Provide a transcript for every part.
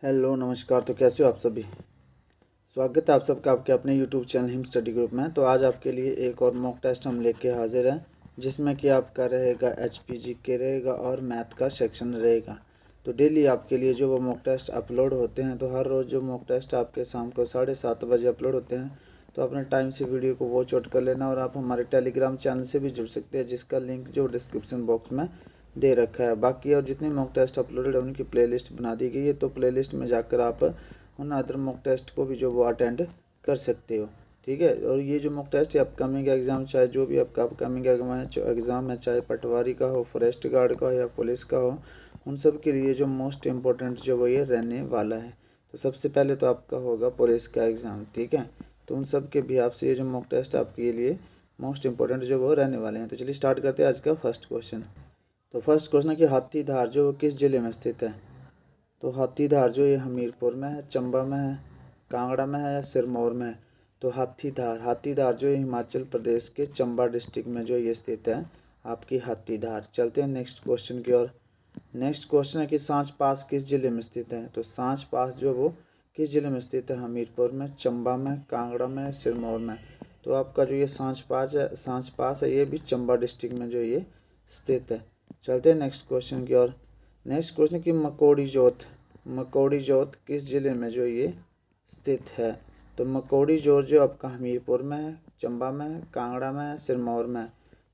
Hello नमस्कार। तो कैसे हो आप सभी। स्वागत है आप सबका आपके अपने YouTube channel him study group में। तो आज आपके लिए एक और मॉक टेस्ट हम लेके हाजिर हैं, जिसमें कि आपका रहेगा एचपीजी के रहेगा और मैथ का सेक्शन रहेगा। तो डेली आपके लिए जो वो मॉक टेस्ट अपलोड होते हैं, तो हर रोज़ जो मॉक टेस्ट आपके शाम को 7:30 बजे अपलोड होते हैं, तो अपने टाइम से वीडियो को वॉच आउट कर लेना। और आप हमारे टेलीग्राम चैनल से भी जुड़ सकते हैं, जिसका लिंक जो डिस्क्रिप्शन बॉक्स में दे रखा है। बाकी और जितने मॉक टेस्ट अपलोडेड है उनकी प्लेलिस्ट बना दी गई है, तो प्लेलिस्ट में जाकर आप उन अदर मॉक टेस्ट को भी जो वो अटेंड कर सकते हो। ठीक है। और ये जो मॉक टेस्ट है अपकमिंग एग्ज़ाम, चाहे जो भी आपका अपकमिंग एग्ज़ाम है, चाहे पटवारी का हो, फॉरेस्ट गार्ड का हो या पुलिस का हो, उन सब के लिए जो मोस्ट इम्पोर्टेंट जो वो ये रहने वाला है। तो सबसे पहले तो आपका होगा पुलिस का एग्ज़ाम। ठीक है। तो उन सब के भी आपसे ये जो मॉक टेस्ट आपके लिए मोस्ट इम्पोर्टेंट जो वो रहने वाले हैं। तो चलिए स्टार्ट करते हैं आज का फर्स्ट क्वेश्चन। तो फर्स्ट क्वेश्चन है कि हाथीधार जो वो किस जिले में स्थित है। तो हाथीधार जो ये हमीरपुर में है, चंबा में है, कांगड़ा में है या सिरमौर में है। तो हाथीधार जो ये हिमाचल प्रदेश के चंबा डिस्ट्रिक्ट में जो ये स्थित है आपकी हाथीधार। चलते हैं नेक्स्ट क्वेश्चन की ओर। नेक्स्ट क्वेश्चन है कि सांच पास किस जिले में स्थित है। तो सांच पास जो वो किस जिले में स्थित है, हमीरपुर में, चंबा में, कांगड़ा में, सिरमौर में। तो आपका जो ये सांच पास है ये भी चंबा डिस्ट्रिक्ट में जो ये स्थित है। चलते हैं नेक्स्ट क्वेश्चन की ओर। नेक्स्ट क्वेश्चन की मकोड़ी जोत किस जिले में जो ये स्थित है। तो मकोड़ी जोत जो आपका हमीरपुर में है, चंबा में है, कांगड़ा में है, सिरमौर में है।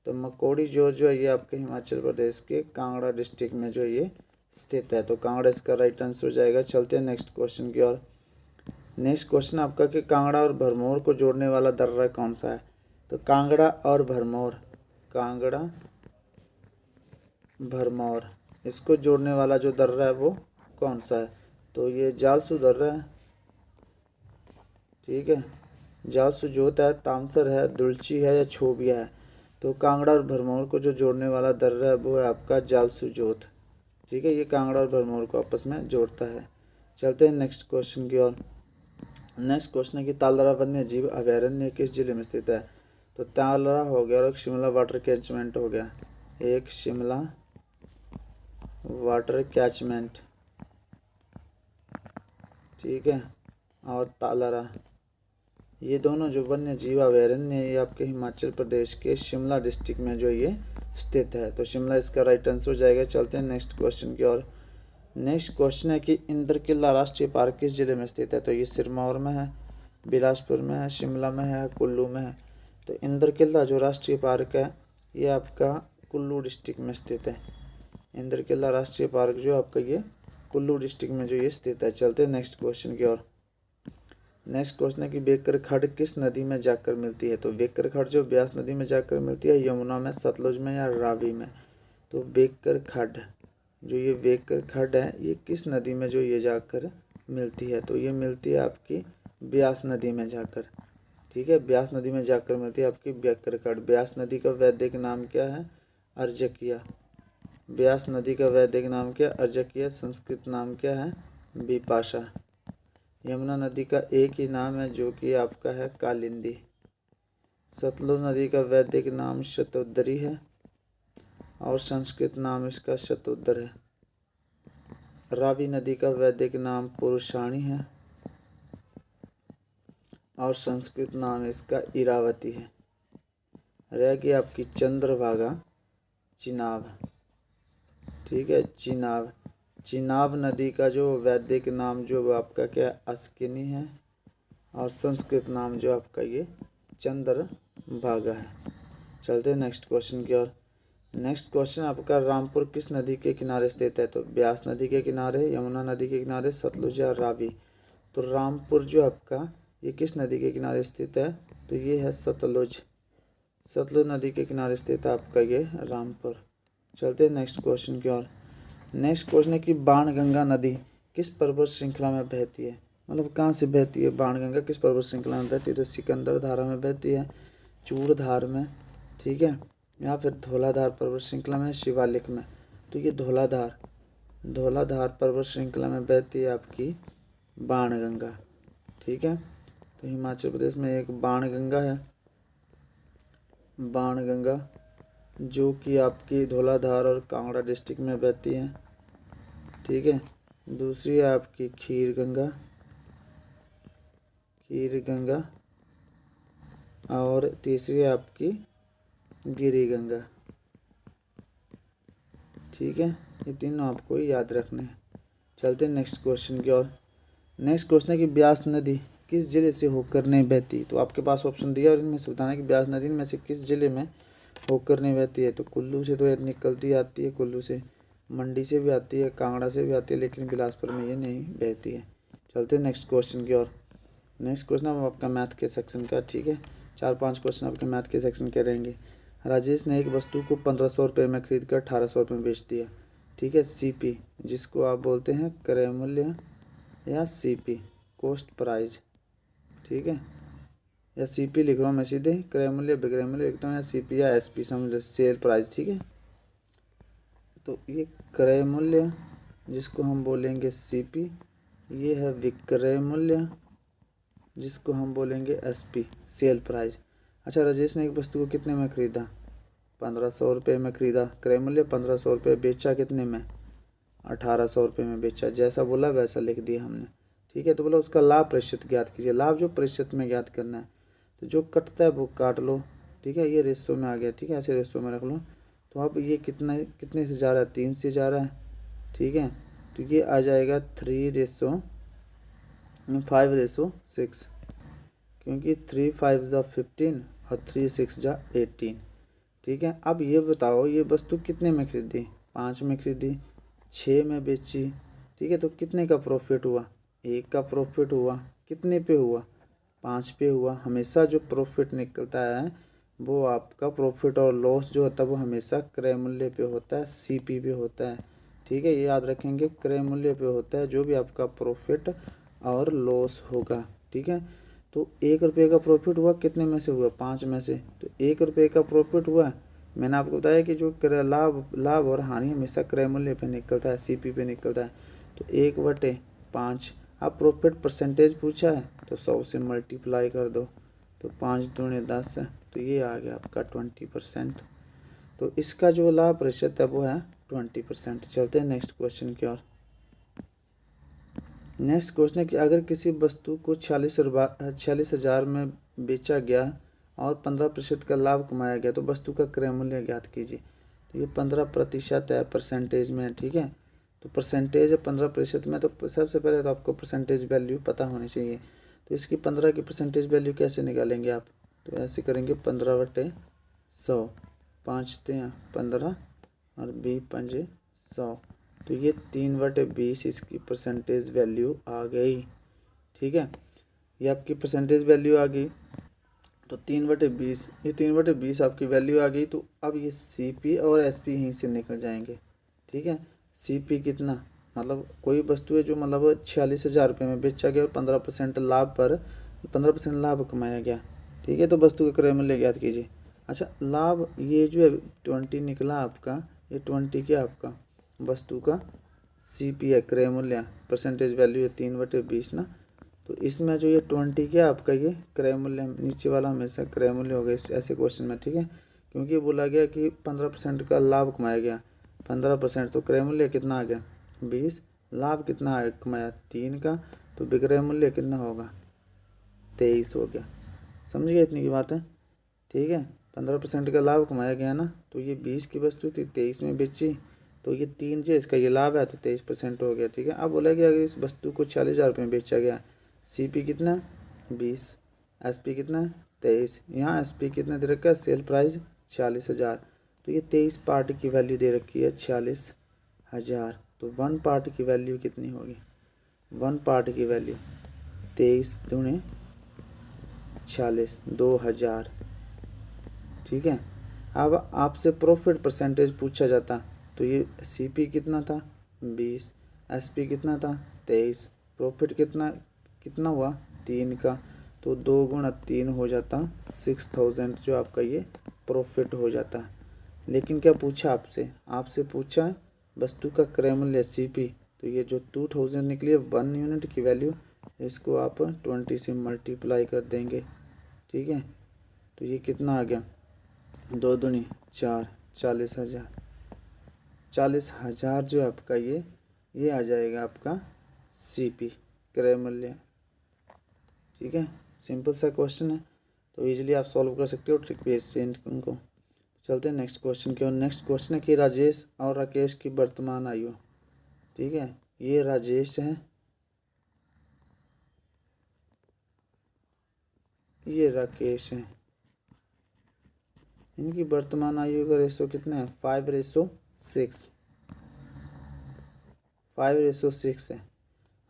तो मकोड़ी जोत जो है ये आपके हिमाचल प्रदेश के कांगड़ा डिस्ट्रिक्ट में जो ये स्थित है। तो कांगड़ा इसका राइट आंसर हो जाएगा। चलते हैं नेक्स्ट क्वेश्चन की ओर। नेक्स्ट क्वेश्चन आपका कि कांगड़ा और भरमौर को जोड़ने वाला दर्रा कौन सा है। तो कांगड़ा भरमौर इसको जोड़ने वाला जो दर्रा है वो कौन सा है। तो ये जालसू दर्रा है। ठीक है। जालसू जोत है, तामसर है, दुलची है या छोबिया है। तो कांगड़ा और भरमौर को जो जोड़ने वाला दर्रा है वो है आपका जालसू जोत। ठीक है। ये कांगड़ा और भरमौर को आपस में जोड़ता है। चलते हैं नेक्स्ट क्वेश्चन की ओर। नेक्स्ट क्वेश्चन है कि तालरा वन्य जीव अभयारण्य किस जिले में स्थित है। तो तालरा हो गया और एक शिमला वाटर कैचमेंट हो गया। एक शिमला वाटर कैचमेंट। ठीक है। और तालारा, ये दोनों जो वन्य जीव अभयारण्य है ये आपके हिमाचल प्रदेश के शिमला डिस्ट्रिक्ट में जो ये स्थित है। तो शिमला इसका राइट आंसर हो जाएगा। चलते हैं नेक्स्ट क्वेश्चन की ओर। नेक्स्ट क्वेश्चन है कि इंद्र किला राष्ट्रीय पार्क किस जिले में स्थित है। तो ये सिरमौर में है, बिलासपुर में है, शिमला में है, कुल्लू में है। तो इंद्र किला जो राष्ट्रीय पार्क है ये आपका कुल्लू डिस्ट्रिक्ट में स्थित है। इंद्र किला राष्ट्रीय पार्क जो आपका ये कुल्लू डिस्ट्रिक्ट में जो ये स्थित है। चलते हैं नेक्स्ट क्वेश्चन की ओर। नेक्स्ट क्वेश्चन है कि बेकर खड्ड किस नदी में जाकर मिलती है। तो बेकर खड्ड जो ब्यास नदी में जाकर मिलती है, यमुना में, सतलुज में या रावी में। तो बेकर खड्ड जो ये बेकर खड्ड है ये किस नदी में जो ये जाकर मिलती है। तो ये मिलती है आपकी ब्यास नदी में जाकर। ठीक है। ब्यास नदी में जाकर मिलती है आपकी बेकर खड्ड। ब्यास नदी का वैदिक नाम क्या है, अर्जकिया। ब्यास नदी का वैदिक नाम क्या, अर्जकिया। संस्कृत नाम क्या है, बिपाशा। यमुना नदी का एक ही नाम है जो कि आपका है कालिंदी। सतलुज नदी का वैदिक नाम शतोदरी है और संस्कृत नाम इसका शतोदर है। रावी नदी का वैदिक नाम पुरुषाणी है और संस्कृत नाम इसका इरावती है। रह गई आपकी चंद्रभागा चिनाब। ठीक है। चिनाब नदी का जो वैदिक नाम जो आपका क्या अस्किनी है और संस्कृत नाम जो आपका ये चंद्रभागा है। चलते हैं नेक्स्ट क्वेश्चन की ओर। नेक्स्ट क्वेश्चन आपका रामपुर किस नदी के किनारे स्थित है। तो ब्यास नदी के किनारे, यमुना नदी के किनारे, सतलुज या रावी। तो रामपुर जो आपका ये किस नदी के किनारे स्थित है। तो ये है सतलुज नदी के किनारे स्थित है आपका ये रामपुर। चलते हैं नेक्स्ट क्वेश्चन की ओर। नेक्स्ट क्वेश्चन है कि बाणगंगा नदी किस पर्वत श्रृंखला में बहती है। मतलब कहाँ से बहती है बाणगंगा, किस पर्वत श्रृंखला में बहती है। तो सिकंदर धारा में बहती है, चूड़धार में, ठीक है, या फिर धौलाधार पर्वत श्रृंखला में, शिवालिक में। तो ये धौलाधार पर्वत श्रृंखला में बहती है आपकी बाणगंगा। ठीक है। तो हिमाचल प्रदेश में एक बाणगंगा है, बाणगंगा जो कि आपकी धौलाधार और कांगड़ा डिस्ट्रिक्ट में बहती है। ठीक है। दूसरी है आपकी खीर गंगा, और तीसरी है आपकी गिरी गंगा। ठीक है, ये तीनों आपको याद रखने हैं। चलते हैं नेक्स्ट क्वेश्चन की ओर। नेक्स्ट क्वेश्चन है कि ब्यास नदी किस जिले से होकर नहीं बहती। तो आपके पास ऑप्शन दिया और इनमें से बताना कि ब्यास नदी में से किस जिले में होकर नहीं बहती है। तो कुल्लू से तो ये निकलती आती है, कुल्लू से, मंडी से भी आती है, कांगड़ा से भी आती है, लेकिन बिलासपुर में ये नहीं बहती है। चलते हैं नेक्स्ट क्वेश्चन की ओर। नेक्स्ट क्वेश्चन है आपका मैथ के सेक्शन का। ठीक है, 4-5 क्वेश्चन आपके मैथ के सेक्शन के रहेंगे। राजेश ने एक वस्तु को 1500 रुपये में खरीद कर 1800 रुपये में बेच दिया। ठीक है, CP, जिसको आप बोलते हैं क्रय मूल्य या CP, कॉस्ट प्राइस। ठीक है, या CP लिख रहा हूँ मैं सीधे, क्रय मूल्य विक्रय मूल्य लिखता हूँ, या CP या SP समझ लो, सेल प्राइस। ठीक है, तो ये क्रय मूल्य जिसको हम बोलेंगे CP, ये है विक्रय मूल्य जिसको हम बोलेंगे SP, सेल प्राइस। अच्छा, राजेश ने एक वस्तु को कितने में खरीदा? 1500 रुपये में खरीदा, क्रय मूल्य 1500 रुपये, बेचा कितने में? 1800 रुपये में बेचा। जैसा बोला वैसा लिख दिया हमने। ठीक है, तो बोला उसका लाभ प्रतिशत ज्ञात कीजिए। लाभ जो प्रतिशत में ज्ञात करना है, तो जो कटता है वो काट लो। ठीक है, ये रेशो में आ गया। ठीक है, ऐसे रेशो में रख लो। तो अब ये कितने से जा रहा है? 3 से जा रहा है। ठीक है, तो ये आ जाएगा 3:5:6, क्योंकि 3 5 जा 15 और 3 6 जा 18। ठीक है, अब ये बताओ ये वस्तु कितने में खरीदी? 5 में खरीदी, 6 में बेची। ठीक है, तो कितने का प्रॉफिट हुआ? 1 का प्रॉफिट हुआ। कितने पे हुआ? 5 पे हुआ। हमेशा जो प्रॉफिट निकलता है वो आपका प्रॉफिट और लॉस जो होता है वो हमेशा क्रय मूल्य पे होता है, CP पे होता है। ठीक है, ये याद रखेंगे, क्रय मूल्य पे होता है जो भी आपका प्रॉफिट और लॉस होगा। ठीक है, तो 1 रुपये का प्रॉफिट हुआ, कितने में से हुआ? 5 में से। तो 1 रुपये का प्रॉफिट हुआ। मैंने आपको बताया कि जो क्रय लाभ और हानि हमेशा क्रय मूल्य पे निकलता है, CP पे निकलता है। तो 1/5। अब प्रॉफिट परसेंटेज पूछा है तो 100 से मल्टीप्लाई कर दो, तो 5 दूनी 10 है, तो ये आ गया आपका 20%। तो इसका जो लाभ प्रतिशत है वो है 20%। चलते हैं नेक्स्ट क्वेश्चन की ओर। नेक्स्ट क्वेश्चन है कि अगर किसी वस्तु को 46,000 में बेचा गया और 15% का लाभ कमाया गया तो वस्तु का क्रय मूल्य ज्ञात कीजिए। तो ये 15% है, परसेंटेज में। ठीक है, तो परसेंटेज 15% में, तो सबसे पहले तो आपको परसेंटेज वैल्यू पता होनी चाहिए। तो इसकी 15 की परसेंटेज वैल्यू कैसे निकालेंगे आप? तो ऐसे करेंगे 15/100, 5 × 15 और 20×100, तो ये 3/20 इसकी परसेंटेज वैल्यू आ गई। ठीक है, ये आपकी परसेंटेज वैल्यू आ गई। तो 3/20, ये 3/20 आपकी वैल्यू आ गई। तो अब ये CP और SP यहीं से निकल जाएंगे। ठीक है, CP कितना, मतलब कोई वस्तु है जो मतलब 46,000 रुपये में बेचा गया और 15% लाभ कमाया गया। ठीक है, तो वस्तु का क्रय मूल्य ज्ञात कीजिए। अच्छा, लाभ ये जो है 20 निकला आपका, ये 20 क्या आपका वस्तु का CP है, क्रय मूल्य, परसेंटेज वैल्यू है 3/20 ना। तो इसमें जो ये 20 क्या आपका ये क्रय मूल्य, नीचे वाला हमेशा क्रय मूल्य होगा इस ऐसे क्वेश्चन में। ठीक है, क्योंकि बोला गया कि 15% का लाभ कमाया गया, 15%, तो क्रय मूल्य कितना आ गया? 20। लाभ कितना आया कमाया? 3 का, तो विक्रय मूल्य कितना होगा? 23 हो गया। समझ गए इतनी की बात है? ठीक है, 15% का लाभ कमाया गया ना, तो ये 20 की वस्तु थी, 23 में बेची, तो ये 3 जो इसका ये लाभ है, तो 23% हो गया। ठीक है, अब बोला गया अगर इस वस्तु को 40,000 रुपये में बेचा गया, CP कितना? 20, SP कितना? 23। यहाँ SP कितना दे रखा है? सेल प्राइस 40,000, तो ये 23 पार्ट की वैल्यू दे रखी है 40,000। तो 1 पार्ट की वैल्यू कितनी होगी? 1 पार्ट की वैल्यू 23 दूनी 40, 2000। ठीक है, अब आपसे प्रॉफिट परसेंटेज पूछा जाता, तो ये CP कितना था? 20, SP कितना था? 23, प्रॉफिट कितना हुआ? 3 का, तो 2 × 3 हो जाता 6000, जो आपका ये प्रॉफिट हो जाता। लेकिन क्या पूछा आपसे पूछा वस्तु का क्रय मूल्य CP, तो ये जो 2000 निकली है 1 यूनिट की वैल्यू, इसको आप 20 से मल्टीप्लाई कर देंगे। ठीक है, तो ये कितना आ गया? 2 दूनी 4, 40,000। 40,000 जो आपका ये ये आ जाएगा आपका CP क्रय मूल्य। ठीक है, सिंपल सा क्वेश्चन है, तो इजीली आप सॉल्व कर सकते हो ट्रिक बेस से इनको। चलते हैं नेक्स्ट क्वेश्चन की ओर। नेक्स्ट क्वेश्चन है कि राजेश और राकेश की वर्तमान आयु। ठीक है, ये राजेश है, ये राकेश है, इनकी वर्तमान आयु का रेशो कितना है 5:6, 5:6 है,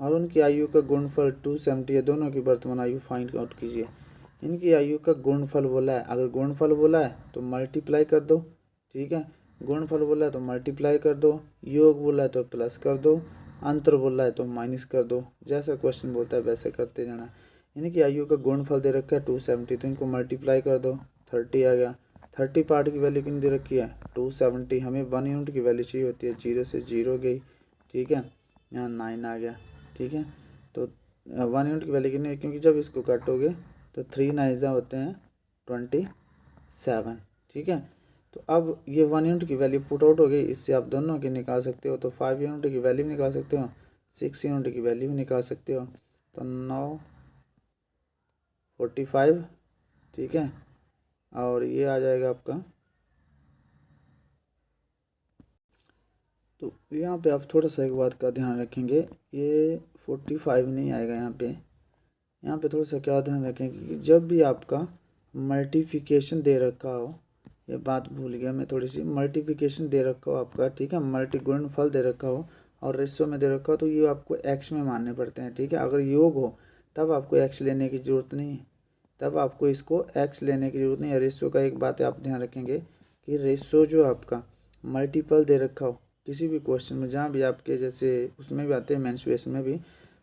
और उनकी आयु का गुणनफल 270 है। दोनों की वर्तमान आयु फाइंड आउट कीजिए। इनकी आयु का गुणनफल बोला है, अगर गुणनफल बोला है तो मल्टीप्लाई कर दो। ठीक है, गुणनफल बोला है तो मल्टीप्लाई कर दो, योग बोला है तो प्लस कर दो, अंतर बोला है तो माइनस कर दो। जैसा क्वेश्चन बोलता है वैसे करते जाना। इनकी आयु का गुणनफल दे रखा है 270, तो इनको मल्टीप्लाई कर दो, 30 आ गया। 30 पार्ट की वैल्यू कितनी दे रखी है 270, हमें 1 यूनिट की वैल्यू चाहिए होती है, 0 से 0 गई। ठीक है, यहाँ 9 आ गया। ठीक है, तो 1 यूनिट की वैल्यू कितनी है, क्योंकि जब इसको काटोगे तो 3 9 होते हैं 27। ठीक है, तो अब ये 1 यूनिट की वैल्यू पुट आउट हो गई, इससे आप दोनों की निकाल सकते हो। तो 5 यूनिट की वैल्यू भी निकाल सकते हो, 6 यूनिट की वैल्यू भी निकाल सकते हो। तो 945। ठीक है, और ये आ जाएगा आपका, तो यहाँ पे आप थोड़ा सा एक बात का ध्यान रखेंगे, ये 45 नहीं आएगा यहाँ पे। यहाँ पे थोड़ा सा क्या ध्यान रखें कि जब भी आपका मल्टीप्लिकेशन दे रखा हो, ये बात भूल गया मैं थोड़ी सी, मल्टीप्लिकेशन दे रखा हो आपका, ठीक है, मल्टी गुणनफल दे रखा हो और रेशो में दे रखा हो, तो ये आपको एक्स में मानने पड़ते हैं। ठीक है, अगर योग हो तब आपको एक्स लेने की ज़रूरत नहीं है, तब आपको इसको एक्स लेने की ज़रूरत नहीं है। रेशो का एक बात है आप ध्यान रखेंगे कि रेशो जो आपका मल्टीपल दे रखा हो किसी भी क्वेश्चन में, जहाँ भी आपके जैसे उसमें भी आते हैं मेंस्ट्रुएशन में भी,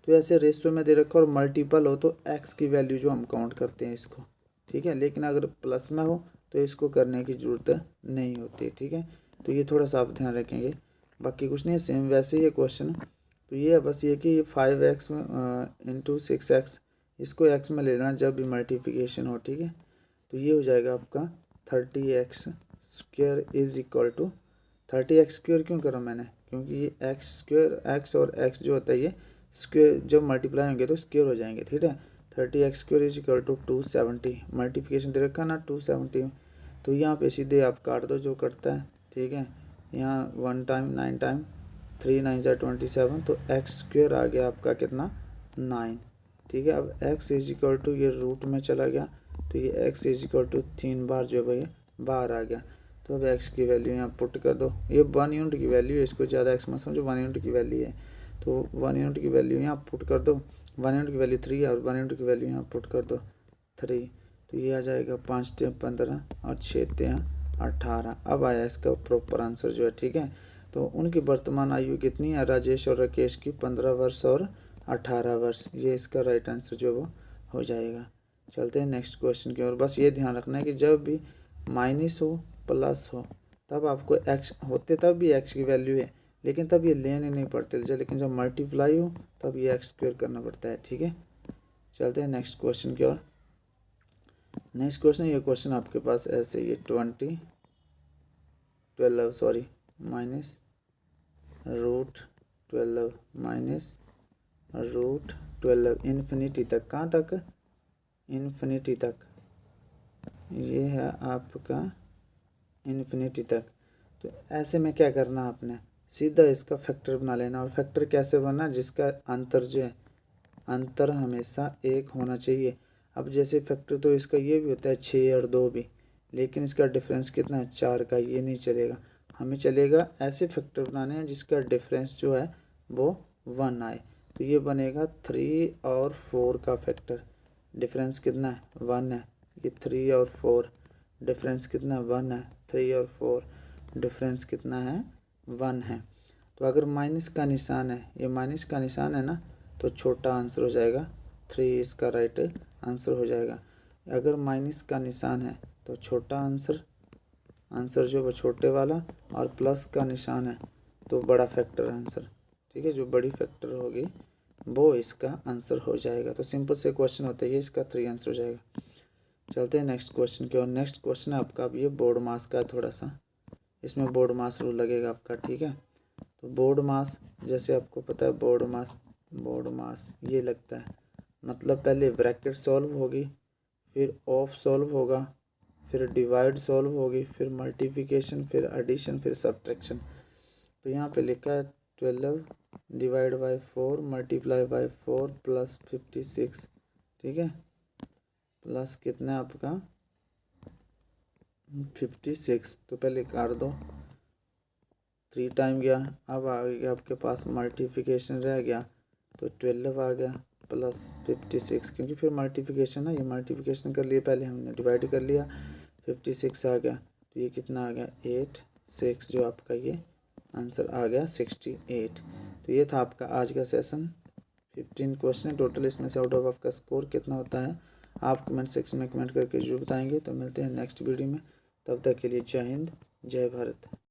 तो ऐसे रेशियो में दे रखा और मल्टीपल हो तो एक्स की वैल्यू जो हम काउंट करते हैं इसको। ठीक है, लेकिन अगर प्लस में हो तो इसको करने की ज़रूरत नहीं होती। ठीक है, तो ये थोड़ा सा आप ध्यान रखेंगे, बाकी कुछ नहीं है, सेम वैसे ही है क्वेश्चन। तो ये है बस ये कि 5x इंटू 6x, इसको x में ले लेना जब भी मल्टीप्लिकेशन हो। ठीक है, तो ये हो जाएगा आपका 30x² is equal to 30x² क्यों करा मैंने, क्योंकि ये x² x और x जो होता है ये स्क्वेयर जब मल्टीप्लाई होंगे तो स्क्वेयर हो जाएंगे। ठीक है, 30x² is equal to 270, multiplication दे रखा ना 270, तो यहाँ पे सीधे आप काट दो जो कटता है। ठीक है, यहाँ 1 टाइम 9 टाइम 3 9 27, तो x² आ गया आपका कितना 9। ठीक है, अब x इज इक्वल टू ये रूट में चला गया, तो ये x इज इक्वल टू 3 बार जो भैया बाहर आ गया। तो अब x की वैल्यू यहाँ पुट कर दो, ये 1 यूनिट की वैल्यू है, इसको ज़्यादा x मत समझो, 1 यूनिट की वैल्यू है। तो 1 यूनिट की वैल्यू यहाँ पुट कर दो, 1 यूनिट की वैल्यू 3 और 1 यूनिट की वैल्यू यहाँ पुट कर दो 3, तो ये आ जाएगा 5 3 15 और 6 3 18। अब आया इसका प्रॉपर आंसर जो है। ठीक है, तो उनकी वर्तमान आयु कितनी है राजेश और राकेश की 15 वर्ष और 18 वर्ष, ये इसका राइट आंसर जो वो हो जाएगा। चलते हैं नेक्स्ट क्वेश्चन की ओर। बस ये ध्यान रखना है कि जब भी माइनस हो प्लस हो तब आपको एक्स होते तब भी एक्स की वैल्यू है, लेकिन तब ये लेने नहीं पड़ते, लेकिन जब मल्टीप्लाई हो तब ये x² करना पड़ता है। ठीक है, चलते हैं नेक्स्ट क्वेश्चन की ओर। नेक्स्ट क्वेश्चन, ये क्वेश्चन आपके पास ऐसे ये 12 माइनस √12 माइनस √12 इन्फिनिटी तक, कहाँ तक इन्फिनिटी तक, ये है आपका इन्फिनिटी तक। तो ऐसे में क्या करना आपने, सीधा इसका फैक्टर बना लेना। और फैक्टर कैसे बनना, जिसका अंतर जो है अंतर हमेशा 1 होना चाहिए। अब जैसे फैक्टर तो इसका ये भी होता है 6 और 2 भी, लेकिन इसका डिफरेंस कितना है 4 का, ये नहीं चलेगा। हमें चलेगा ऐसे फैक्टर बनाने हैं जिसका डिफरेंस जो है वो 1 आए। तो ये बनेगा 3 और 4 का फैक्टर, डिफरेंस कितना है 1 है, ये 3 और 4 डिफरेंस कितना 1 है, 3 और 4 डिफरेंस कितना है 1 है। तो अगर माइनस का निशान है, ये माइनस का निशान है ना, तो छोटा आंसर हो जाएगा 3 इसका राइट आंसर हो जाएगा। अगर माइनस का निशान है तो छोटा आंसर जो वो छोटे वाला, और प्लस का निशान है तो बड़ा फैक्टर आंसर। ठीक है, जो बड़ी फैक्टर होगी वो इसका आंसर हो जाएगा। तो सिंपल से क्वेश्चन होता है ये, इसका 3 आंसर हो जाएगा। चलते हैं नेक्स्ट क्वेश्चन की और। नेक्स्ट क्वेश्चन है आपका अब ये बोर्ड मास का है, थोड़ा सा इसमें बोर्ड मास रूल लगेगा आपका। ठीक है, तो बोर्ड मास, जैसे आपको पता है बोर्ड मास ये लगता है, मतलब पहले ब्रैकेट सॉल्व होगी, फिर ऑफ सॉल्व होगा, फिर डिवाइड सॉल्व होगी, फिर मल्टीप्लिकेशन, फिर एडिशन, फिर सब्ट्रैक्शन। तो यहाँ पे लिखा है 12 divide by 4 multiply by 4 plus 56, ठीक है, प्लस कितना आपका 56। तो पहले काट दो, 3 टाइम गया, अब आ गया आपके पास मल्टीप्लिकेशन रह गया, तो 12 आ गया प्लस 56, क्योंकि फिर मल्टीप्लिकेशन है, ये मल्टीप्लिकेशन कर लिया, पहले हमने डिवाइड कर लिया, 56 आ गया, तो ये कितना आ गया 8 6, जो आपका ये आंसर आ गया 68। तो ये था आपका आज का सेशन, 15 क्वेश्चन टोटल, इसमें से आउट ऑफ आपका स्कोर कितना होता है आप कमेंट सेक्शन में कमेंट करके जरूर बताएंगे। तो मिलते हैं नेक्स्ट वीडियो में, तब तक के लिए जय हिंद जय भारत।